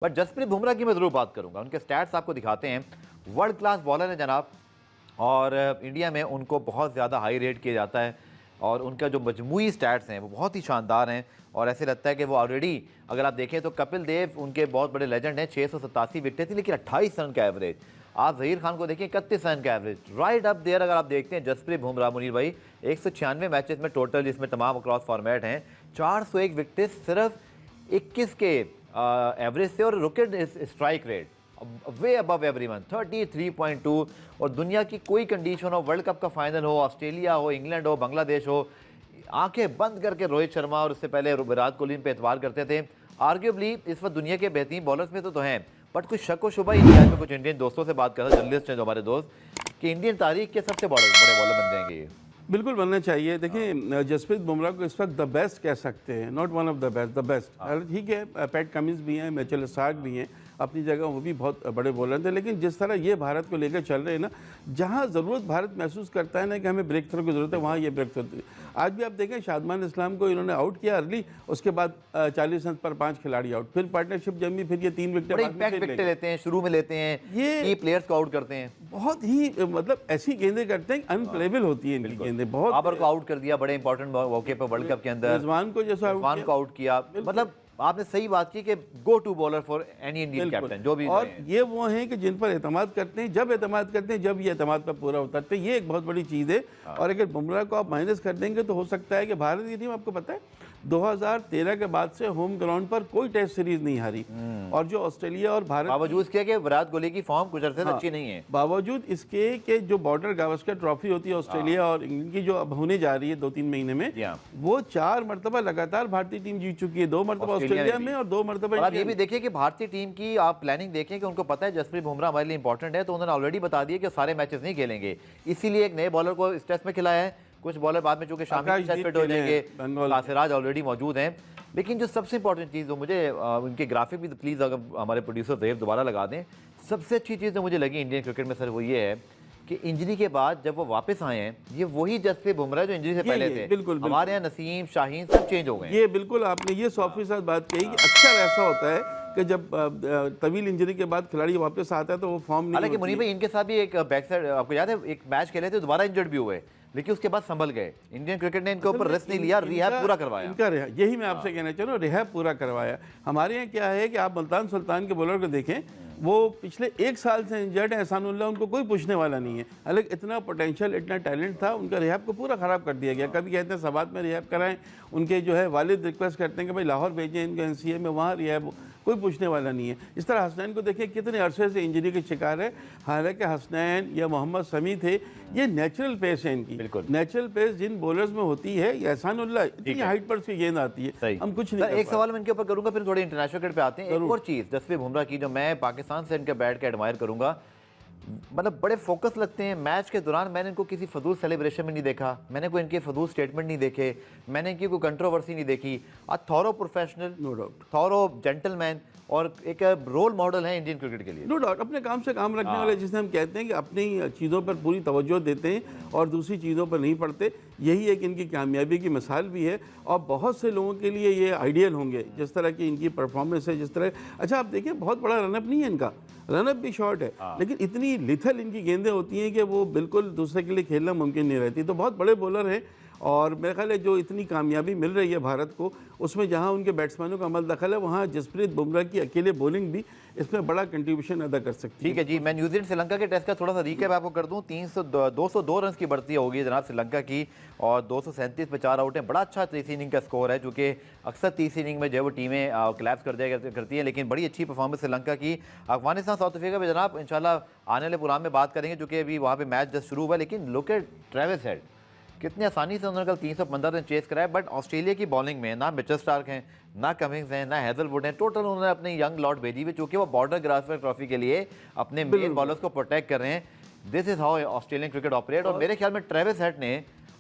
But Jasprit Bumrah की मैं ज़रूर बात करूंगा। उनके स्टैट्स आपको दिखाते हैं, वर्ल्ड क्लास बॉलर है जनाब, और इंडिया में उनको बहुत ज़्यादा हाई रेट किया जाता है और उनका जो मजमूई स्टैट्स हैं वो बहुत ही शानदार हैं। और ऐसे लगता है कि वो ऑलरेडी, अगर आप देखें तो कपिल देव उनके बहुत बड़े लेजेंड हैं, 687 विकेटें थी लेकिन 28 रन का एवरेज। आप जहीर खान को देखिए 31 रन का एवरेज, राइट अप देयर। अगर आप देखते हैं जसप्रीत बुमराह, मुनीर भाई 196 मैचेस में टोटल, जिसमें तमाम अक्रॉस फॉर्मेट हैं, 401 विकेटें सिर्फ 21 के एवरेज से, और विकेट स्ट्राइक रेट वे अबव एवरीवन 33.2। और दुनिया की कोई कंडीशन हो, वर्ल्ड कप का फाइनल हो, ऑस्ट्रेलिया हो, इंग्लैंड हो, बांग्लादेश हो, आंखें बंद करके रोहित शर्मा और उससे पहले विराट कोहली पे एतबार करते थे। आर्ग्यूबली इस वक्त दुनिया के बेहतरीन बॉलर्स में तो हैं, बट कुछ शक व शुबा ही नहीं है। कुछ इंडियन दोस्तों से बात कर रहा, जर्नलिस्ट हैं जो हमारे दोस्त, कि इंडियन तारीख के सबसे बड़े बॉलर बन जाएंगे ये। बिल्कुल बनना चाहिए। देखिए जसप्रीत बुमराह को इस वक्त द बेस्ट कह सकते हैं, not one of the best, the best. ठीक है, पैट कमिंस भी हैं, मिचेल स्टार्क भी हैं, अपनी जगह वो भी बहुत बड़े बॉलर थे, लेकिन जिस तरह ये भारत को लेकर चल रहे हैं ना, जहाँ ज़रूरत भारत महसूस करता है ना कि हमें ब्रेक थ्रू की ज़रूरत है, वहाँ ये ब्रेक थ्रू। आज भी आप देखें शादमान इस्लाम को इन्होंने आउट किया अर्ली, उसके बाद 40 रन पर 5 खिलाड़ी आउट, फिर पार्टनरशिप जमी, फिर ये 3 विकेटें लेते हैं, शुरू में लेते हैं, ये प्लेयर्स को आउट करते हैं, बहुत ही मतलब ऐसी गेंदें करते हैं, अनप्लेबल होती है इनकी गेंदें। बहुत बाबर को आउट कर दिया बड़े इंपॉर्टेंट मौके पर वर्ल्ड कप के अंदर, रिजवान को जैसा आउट किया। मतलब आपने सही बात की कि go to bowler for any Indian captain जो भी। और ये वो हैं कि जिन पर एतमाद करते हैं, जब एतमाद करते हैं, जब ये एतमाद पर पूरा उतरते हैं, ये एक बहुत बड़ी चीज़ है। और अगर बुमराह को आप माइनस कर देंगे तो हो सकता है कि भारत की टीम, आपको पता है 2013 के बाद से होम ग्राउंड पर कोई टेस्ट सीरीज नहीं हारी, और जो ऑस्ट्रेलिया और भारत, बावजूद इसके कि विराट कोहली की फॉर्म कुछ अर्से अच्छी नहीं है, बावजूद इसके कि जो बॉर्डर गावस्कर ट्रॉफी होती है ऑस्ट्रेलिया और इंग्लैंड की, जो अब होने जा रही है 2-3 महीने में, वो 4 मरतबा लगातार भारतीय टीम जीत चुकी है, 2 मरतबा ऑस्ट्रेलिया में और 2 मरतबा। आप ये भी देखिए कि भारतीय टीम की आप प्लानिंग देखें कि उनको पता है जसप्रीत बुमराह हमारे लिए इंपॉर्टेंट है, तो उन्होंने ऑलरेडी बता दिया कि सारे मैचेस नहीं खेलेंगे, इसीलिए एक नए बॉलर को इस टेस्ट में खिलाया है। कुछ बॉलर बाद में चूंकि शामिल फिट हो जाएंगे, सिराज ऑलरेडी मौजूद हैं। लेकिन जो सबसे इंपॉर्टेंट चीज़, जो मुझे उनके ग्राफिक भी प्लीज़ अगर हमारे प्रोड्यूसर ज़हीर दोबारा लगा दें, सबसे अच्छी चीज़ जो मुझे लगी इंडियन क्रिकेट में सर, वो ये है कि इंजरी के बाद जब वो वापस आए हैं, ये वही जसप्रीत बुमराह जो इंजरी से पहले थे। बिल्कुल हमारे यहाँ नसीम, शाहीन सब चेंज हो गए। ये बिल्कुल आपने ये 100% बात कही कि अक्सर ऐसा होता है कि जब तवील इंजरी के बाद खिलाड़ी वापस आता है तो वो फॉर्म नहीं। हालांकि मुनीर भाई इनके साथ भी एक बैक साइड, आपको याद है, एक मैच खेले थे, दोबारा इंजर्ड भी हुए, लेकिन उसके बाद संभल गए। इंडियन क्रिकेट ने इनके ऊपर रिस्क नहीं लिया, रिहैब पूरा करवाया। इनका यही मैं आपसे कहना चाह रहा हूँ, रिहैब पूरा करवाया। हमारे यहाँ क्या है कि आप मुल्तान सुल्तान के बॉलर को देखें, वो पिछले 1 साल से इंजर्ड है, एहसानुल्लाह, उनको कोई पूछने वाला नहीं है। हालांकि इतना पोटेंशियल, इतना टैलेंट था, उनका रिहैब को पूरा ख़राब कर दिया गया। कभी कहते हैं सबात में रिहैब कराएं, उनके जो है वालिद रिक्वेस्ट करते हैं कि भाई लाहौर भेजें इनको NCA में, वहाँ रिहैब, कोई पूछने वाला नहीं है। इस तरह हसनैन को देखिए कितने अरसे से इंजरी के शिकार है। हालांकि हसनैन या मोहम्मद शमी थे, ये नेचुरल पेस है इनकी, नेचुरल पेस जिन बॉलर्स में होती है। एहसानुल्लाह इतनी हाइट पर से गेंद आती है, हम कुछ नहीं। एक सवाल मैं इनके ऊपर करूंगा, फिर थोड़े इंटरनेशनल क्रिकेट पे आते हैं। एक और चीज़ जसप्रीत बुमराह की जो मैं पाकिस्तान से इनके बैट के एडमायर करूंगा, मतलब बड़े फोकस लगते हैं मैच के दौरान। मैंने इनको किसी फजूल सेलिब्रेशन में नहीं देखा, मैंने कोई इनके फजूल स्टेटमेंट नहीं देखे, मैंने इनकी कोई कंट्रोवर्सी नहीं देखी। आज thorough professional, no doubt, thorough gentleman और एक रोल मॉडल है इंडियन क्रिकेट के लिए। नो डाउट, अपने काम से काम रखने वाले, जिसे हम कहते हैं कि अपनी चीज़ों पर पूरी तवज्जो देते हैं और दूसरी चीज़ों पर नहीं पड़ते। यही एक इनकी कामयाबी की मिसाल भी है, और बहुत से लोगों के लिए ये आइडियल होंगे जिस तरह की इनकी परफॉर्मेंस है, जिस तरह। अच्छा आप देखिए, बहुत बड़ा रनअप नहीं है इनका, रनअप भी शॉर्ट है, लेकिन इतनी लिथल इनकी गेंदें होती हैं कि वो बिल्कुल दूसरे के लिए खेलना मुमकिन नहीं रहती। तो बहुत बड़े बॉलर हैं, और मेरे ख्याल है जो इतनी कामयाबी मिल रही है भारत को, उसमें जहां उनके बैट्समैनों का अमल दखल है, वहां जसप्रीत बुमराह की अकेले बॉलिंग भी इसमें बड़ा कंट्रीब्यूशन अदा कर सकती है। ठीक है जी, मैं न्यूजीलैंड श्रीलंका के टेस्ट का थोड़ा सा रिकैप आपको कर दूं। 202 रन की बढ़ती होगी जनाब श्रीलंका की, और 237 पे 4 आउट हैं। बड़ा अच्छा तीसरी इनिंग का स्कोर है, जो कि अक्सर तीसरी इनिंग में जो वो टीमें क्लैप्स करती हैं, लेकिन बड़ी अच्छी परफॉर्मेंस श्रीलंका की। अफगानिस्तान साउथ अफ्रीका में जनाब इंशाल्लाह आने वाले प्रोग्राम में बात करेंगे, जो कि अभी वहाँ पे मैच जस्ट शुरू हुआ है। लेकिन लुक एट ट्रेविस हेड, कितनी आसानी से उन्होंने कल 315 रन चेस कराया। बट ऑस्ट्रेलिया की बॉलिंग में ना मिचेल स्टार्क हैं, ना कमिंग्स हैं, ना हेजलवुड हैं। टोटल उन्होंने अपने यंग लॉर्ड भेजी हुई, चूँकि वो बॉर्डर गावस्कर ट्रॉफी के लिए अपने मेन बॉलर्स को प्रोटेक्ट कर रहे हैं। This is how Australian cricket operate. और मेरे ख्याल में ट्रेविस हेड ने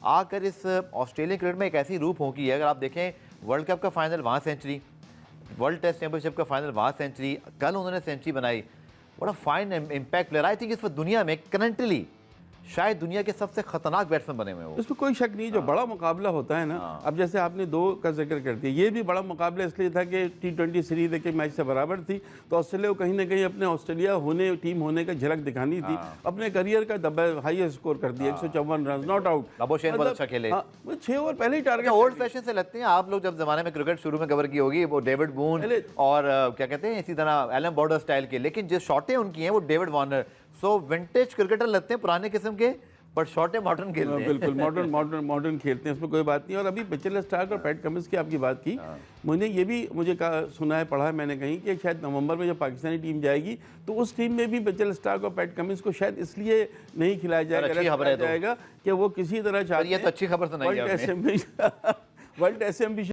आकर इस ऑस्ट्रेलियन क्रिकेट में एक ऐसी रूप होंकी है। अगर आप देखें वर्ल्ड कप का फाइनल वहाँ सेंचुरी, वर्ल्ड टेस्ट चैंपियनशिप का फाइनल वहाँ सेंचुरी, कल उन्होंने सेंचुरी बनाई। बड़ा fine impact player. I think इस वक्त दुनिया में करंटली शायद दुनिया के सबसे खतरनाक बैट्समैन बने हुए हैं वो। इसमें कोई शक नहीं, जो बड़ा मुकाबला होता है ना, अब जैसे आपने 2 का जिक्र कर दिया, ये भी बड़ा मुकाबला इसलिए था कि T20 सीरीज एक मैच से बराबर थी, तो ऑस्ट्रेलिया को कहीं ना कहीं अपने ऑस्ट्रेलिया होने टीम होने का झलक दिखानी थी। अपने करियर का हाईएस्ट स्कोर कर दिया, 154 रन, नॉट आउट। लाबोशेन बहुत अच्छा खेले। 6 ओवर पहले ही टारगेट। ओल्ड फैशन से लगते हैं आप लोग, जब जमाने में क्रिकेट शुरू में कवर की होगी, वो डेविड बून और क्या कहते हैं इसी तरह एलन बॉर्डर स्टाइल के, लेकिन जो शॉटें उनकी हैं वो डेविड वार्नर। सो विंटेज क्रिकेटर लगते हैं, पुराने किस्म के, पर शॉटें मॉडर्न खेलते हैं। बिल्कुल मॉडर्न खेलते हैं, इसमें कोई बात नहीं। और अभी मिचेल स्टार्क और पैट कमिंस की आपकी बात की, मुझे सुना है, पढ़ा है मैंने कहीं कि शायद नवंबर में जब पाकिस्तानी टीम जाएगी तो उस टीम में भी मिचेल स्टार्क और पैट कमिंस को शायद इसलिए नहीं खिलाया जाएगा कि वो किसी तरह चाहते हैं। ये तो अच्छी खबर सुनाई आपने। World test ambition